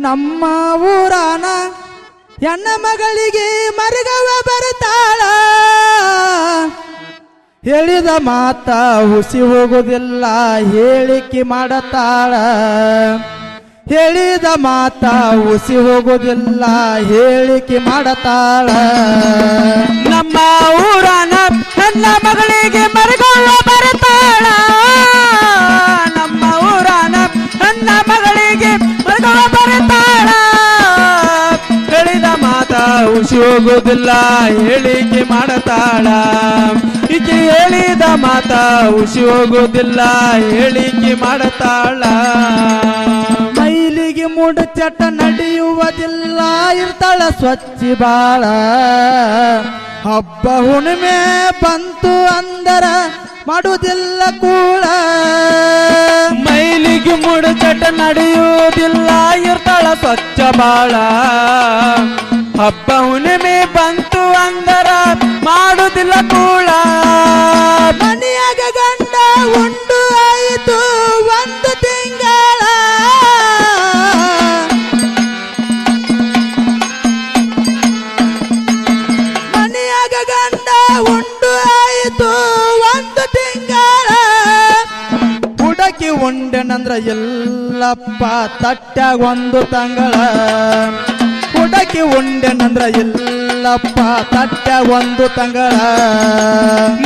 ನಮ್ಮ ಊರಾನ ಹೆಣ್ಣ ಮಗಳಿಗೆ ಮರಗವ ಬರ್ತಾಳ ಹೇಳಿದ ಮಾತ ಹುಸಿ ಹೋಗುವುದಿಲ್ಲ ಹೇಳಿಕೆ ಮಾಡತಾಳ ಹೇಳಿದ ಮಾತ ಹುಸಿ ಹೋಗುವುದಿಲ್ಲ ಹೇಳಿಕೆ ಮಾಡತಾಳ ನಮ್ಮ ಊರಾನ ಹೆಣ್ಣ ಮಗಳಿಗೆ ಮರಗವ ಬರ್ತಾಳ ನಮ್ಮ ಊರಾನ ಹೆಣ್ಣ ಮಗಳಿಗೆ ಮರಗವ ಬರ್ತಾಳ ಹೇಳಿದ ಮಾತ ಹುಸಿ ಹೋಗುವುದಿಲ್ಲ ಹೇಳಿಕೆ ಮಾಡತಾಳ ಈಕೆ ಹೇಳಿದ ಮಾತ ಹುಸಿ ಹೋಗುವುದಿಲ್ಲ ಹೇಳಿಕೆ ಮಾಡತಾಳ ಮೈಲಿಗೆ ಮೂಡ ಚಟ ನಡೆಯುವುದಿಲ್ಲ ಇರ್ತಾಳ ಸ್ವಚ್ಛ ಬಾಳ ಹಬ್ಬ ಹುಣ್ಣಿಮೆ ಬಂತು ಅಂದರ ಮಾಡುವುದಿಲ್ಲ ಕೂಳ ಮೈಲಿಗೆ ಮೂಡ ಚಟ ನಡೆಯುವುದಿಲ್ಲ ಇರ್ತಾಳ ಸ್ವಚ್ಛ ಬಾಳ ಹಬ್ಬ ಹುಣ್ಣಿಮೆ ಬಂತು ಅಂದರ ಮಾಡುವುದಿಲ್ಲ ಕೂಳ ಮನೆಯಾಗ ಗಂಡ ಉಂಡು ಆಯಿತು ಒಂದು ತಿಂಗಳ ಮನೆಯಾಗ ಗಂಡ ಉಂಡು ಆಯಿತು ಒಂದು ತಿಂಗಳ ಹುಡುಕಿ ಉಂಡೆನಂದ್ರ ಎಲ್ಲಪ್ಪ ತಟ್ಟ್ಯಾಗ ಒಂದು ತಂಗಳ ಹುಡುಕಿ ಉಂಡೆನಂದ್ರ ಎಲ್ಲಪ್ಪ ತಟ್ಟ್ಯಾಗ ಒಂದು ತಂಗಳ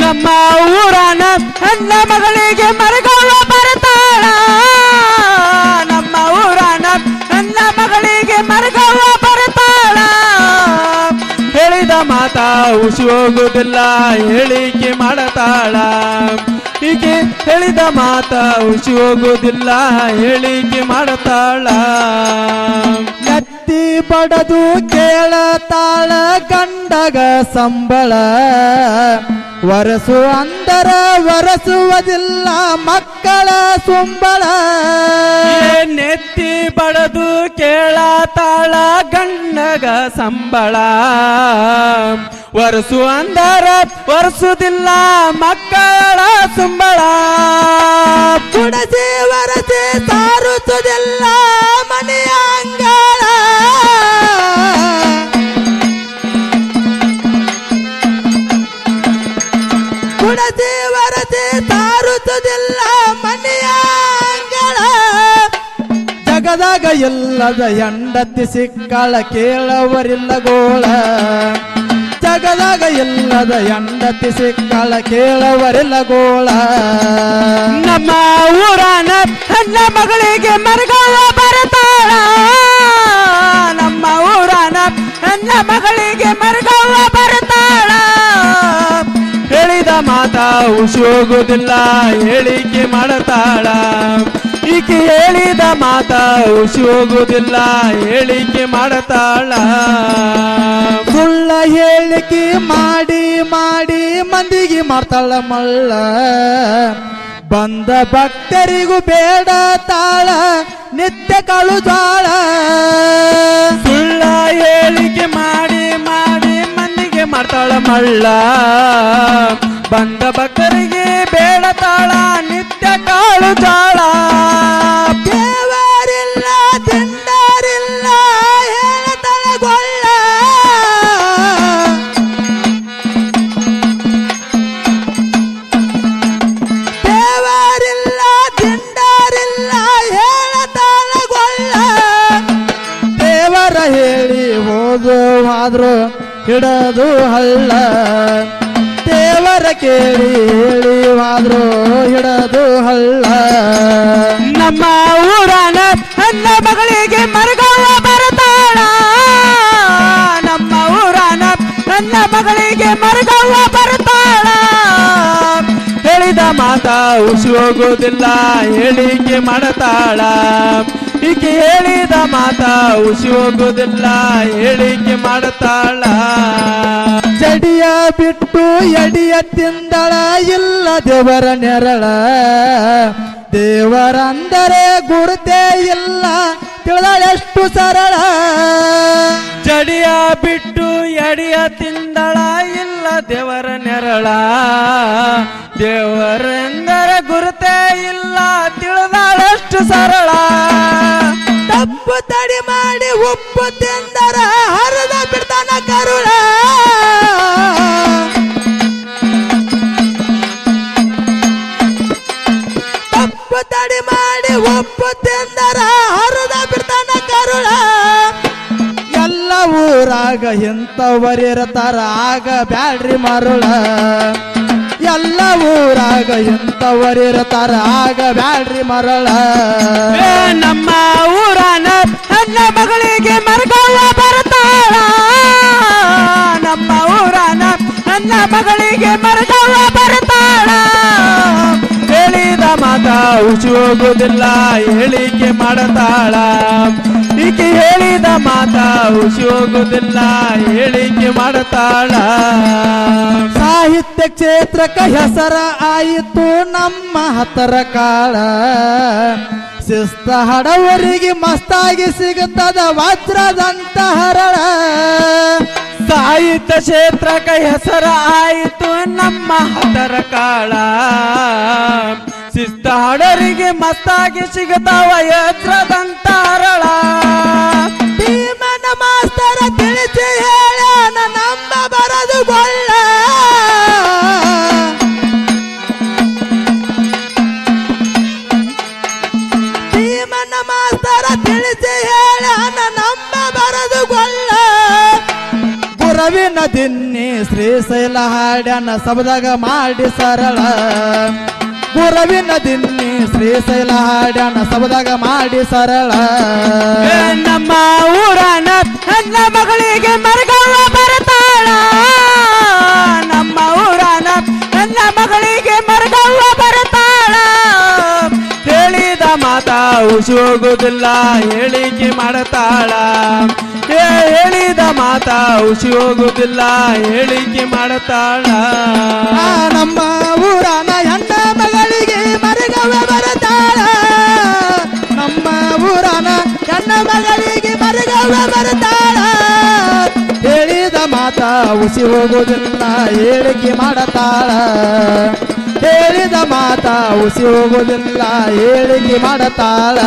ನಮ್ಮ ಊರಾನ ಹೆಣ್ಣ ಮಗಳಿಗೆ ಮರಗವ ಬರ್ತಾಳ ನಮ್ಮ ಊರಾನ ಹೆಣ್ಣ ಮಗಳಿಗೆ ಮರಗವ ಬರ್ತಾಳ ಹೇಳಿದ ಮಾತ ಹುಸಿ ಹೋಗುವುದಿಲ್ಲ ಹೇಳಿಕೆ ಮಾಡತಾಳ ಈಕೆ ಹೇಳಿದ ಮಾತ ಹುಸಿ ಹೋಗುವುದಿಲ್ಲ ಹೇಳಿಕೆ ಮಾಡತಾಳ ಎತ್ತಿ ಬಡದು ಕೇಳತಾಳ ಗಂಡಗ ಸಂಬಳ ವರಸು ಅಂದರ ವರಸುವುದಿಲ್ಲ ಮಕ್ಕಳ ಸುಂಬಳ ನೆತ್ತಿ ಬಡದು ಕೇಳತಾಳ ಗಂಡಗ ಸಂಬಳ ವರಸು ಅಂದರ ವರಸುದಿಲ್ಲ ಮಕ್ಕಳ ಸುಂಬಳ ಕುಡಸಿ ವರಸಿ ಸಾರುಸುವುದಿಲ್ಲ ಮನೆಯ ಅಂಗಳ ಕುಡಸಿ ವರಸಿ ಸಾರುಸುವುದಿಲ್ಲ ಮನೆಯ ಅಂಗಳ ಜಗದಾಗ ಎಲ್ಲದ ಹೆಂಡತಿ ಸಿಕ್ಕಳ ಕೇಳವರಿಲ್ಲ ಗೋಳ ಜಗದಾಗ ಎಲ್ಲದ ಹೆಂಡತಿ ಸಿಕ್ಕಳ ಕೇಳವರಿಲ್ಲ ಗೋಳ ನಮ್ಮ ಊರಾನ ಹೆಣ್ಣ ಮಗಳಿಗೆ ಮರಗವ ಬರ್ತಾಳ ನಮ್ಮ ಊರಾನ ಹೆಣ್ಣ ಮಗಳಿಗೆ ಮರಗವ ಬರ್ತಾಳ ಹೇಳಿದ ಮಾತ ಹುಸಿ ಹೋಗುವುದಿಲ್ಲ ಹೇಳಿಕೆ ಮಾಡತಾಳ ಈಕೆ ಹೇಳಿದ ಮಾತ ಹುಸಿ ಹೋಗುವುದಿಲ್ಲ ಹೇಳಿಕೆ ಮಾಡತಾಳ ಸುಳ್ಳ ಹೇಳಿಕೆ ಮಾಡಿ ಮಾಡಿ ಮಂದಿಗೆ ಮಾಡ್ತಾಳ ಮಳ್ಳ ಬಂದ ಭಕ್ತರಿಗೂ ಬೇಡ ತಾಳ ನಿತ್ಯ ಕಾಳು ಜಾಳ ಸುಳ್ಳ ಹೇಳಿಕೆ ಮಾಡಿ ಮಾಡಿ ಮಂದಿಗೆ ಮಾಡ್ತಾಳ ಮಳ್ಳ ಬಂದ ಭಕ್ತರಿಗೆ ಬೇಡ ತಾಳ ನಿತ್ಯ ಕಾಳು ಜಾಳ ದೇವರಿಲ್ಲ ತಿಂಡರಿಲ್ಲ ಹೇಳತಾಳ ಗೊಳ್ಳ ದೇವರಿಲ್ಲ ತಿಂಡರಿಲ್ಲ ಹೇಳತಾಳ ಗೊಳ್ಳ ದೇವರ ಹೇಳಿ ಹೋದುವಾದ್ರು ಹಿಡದು ಹಳ್ಳ ದೇವರ ಕೇಳಿ ಹೇಳಿವಾದ್ರು ಹಿಡದು ಹಳ್ಳ ನಮ್ಮ ಊರಾನ ಹೆಣ್ಣ ಮಗಳಿಗೆ ಮರಗವ ಬರ್ತಾಳ ನಮ್ಮ ಊರಾನ ಹೆಣ್ಣ ಮಗಳಿಗೆ ಮರಗವ ಬರ್ತಾಳ ಹೇಳಿದ ಮಾತ ಹುಸಿ ಹೋಗುವುದಿಲ್ಲ ಹೇಳಿಕೆ ಮಾಡತಾಳ ಈಕೆ ಹೇಳಿದ ಮಾತ ಹುಸಿ ಹೋಗುವುದಿಲ್ಲ ಹೇಳಿಕೆ ಮಾಡತಾಳ ಜಡಿಯ ಬಿಟ್ಟು ಎಡಿಯ ತಿಂದಳ ಇಲ್ಲ ದೇವರ ನೆರಳ ದೇವರಂದರೆ ಗುರುತೇ ಇಲ್ಲ ತಿಳಿದಳೆಷ್ಟು ಸರಳ ಜಡಿಯ ಬಿಟ್ಟು ಎಡಿಯ ತಿಂದಳ ಇಲ್ಲ ದೇವರ ನೆರಳ ದೇವರೆಂದರೆ ಗುರುತೇ ಇಲ್ಲ ತಿಳಿದಳೆಷ್ಟು ಸರಳ ತಪ್ಪು ತಡಿ ಮಾಡಿ ಉಪ್ಪು ತಿಂದರ ಹರಿದ ಬಿಡ್ತಾನ ಕರುಳ ತಪ್ಪು ತಡಿ ಮಾಡಿ ಉಪ್ಪು ತಿಂದರ ಹರಿದ ಬಿಡ್ತಾನ ಕರುಳ ಎಲ್ಲ ಊರಾಗ ಇಂಥವರಿರ್ತಾರ ಆಗ ಬ್ಯಾಡ್ರಿ ಮರುಳ ಎಲ್ಲ ಊರಾಗ ಇಂಥವರಿರ್ತಾರ ಆಗ ಬ್ಯಾಡ್ರಿ ಮರಳ ನಮ್ಮ ಊರನ ನನ್ನ ಮಗಳಿಗೆ ಮರಗವ್ವ ಬರ್ತಾಳ ನಮ್ಮ ಊರನ ನನ್ನ ಮಗಳಿಗೆ ಮರಗವ್ವ ಬರ್ತಾಳ ಹೇಳಿದ ಮಾತ ಹುಸಿ ಹೋಗುವುದಿಲ್ಲ ಹೇಳಿಕೆ ಮಾಡತಾಳ ಈಕೆ ಹೇಳಿದ ಮಾತ ಹುಸಿ ಹೋಗುವುದಿಲ್ಲ ಹೇಳಿಕೆ ಮಾಡತಾಳ ಸಾಹಿತ್ಯ ಕ್ಷೇತ್ರಕ್ಕೆ ಹೆಸರ ಆಯಿತು ನಮ್ಮ ಹತ್ತರ ಕಾಳ ಶಿಸ್ತ ಹಡವರಿಗೆ ಮಸ್ತಾಗಿ ಸಿಗುತ್ತದ ವಜ್ರದಂತ ಹರಳ ಸಾಹಿತ್ಯ ಕ್ಷೇತ್ರಕ್ಕೆ ಹೆಸರ ಆಯಿತು ನಮ್ಮ ಹತ್ತರ ಕಾಳ ಶಿಸ್ತ ಹಡರಿಗೆ ಮಸ್ತಾಗಿ ಸಿಗುತ್ತಾವ ಯಜ್ರದಂತ ಹರಳ ಭೀಮನ ಮಾಸ್ತರ ತಿಳಿಸಿ ಹೇಳೋಣ ನಮ್ಮ ಬರದು ಗೊಳ್ಳ ಭೀಮನ ಮಾಸ್ತರ ತಿಳಿಸಿ ಹೇಳೋಣ ನಮ್ಮ ಬರದು ಗೊಳ್ಳ ಗುರವಿನ ದಿನ್ನಿ ಶ್ರೀಶೈಲ ಹಾಡ್ಯಾನ ಸಬದಾಗ ಮಾಡಿ ಸರಳ ಗುರವಿನ ದಿನ್ನಿ ಶ್ರೀಶೈಲ ಹಾಡ್ಯಾನ ಸಬದಾಗ ಮಾಡಿ ಸರಳ ನಮ್ಮ ಊರನ ನನ್ನ ಮಗಳಿಗೆ ಮರಗವ್ವ ಬರ್ತಾಳ ನಮ್ಮ ಊರನ ನನ್ನ ಮಗಳಿಗೆ ಮರಗವ್ವ ಬರ್ತಾಳ ಹೇಳಿದ ಮಾತ ಹುಸಿ ಹೋಗುವುದಿಲ್ಲ ಹೇಳಿಕೆ ಮಾಡತಾಳ ಹೇಳಿದ ಮಾತ ಹುಸಿ ಹೋಗುವುದಿಲ್ಲ ಹೇಳಿಕೆ ಮಾಡತಾಳ ನಮ್ಮ ಊರನ ಹೆಣ್ಣ ಮಗಳಿಗೆ ಮರಗವ್ವ ಬರ್ತಾಳ ನಮ್ಮ ಊರನ ಹೆಣ್ಣ ಮಗಳಿಗೆ ಮರಗವ್ವ ಬರ್ತಾಳ ಹೇಳಿದ ಮಾತ ಹುಸಿ ಹೋಗುವುದಿಲ್ಲ ಹೇಳಿಕೆ ಮಾಡತಾಳ ಹೇಳಿದ ಮಾತ ಹುಸಿ ಹೋಗುವುದಿಲ್ಲ ಹೇಳಿಕೆ ಮಾಡತಾಳ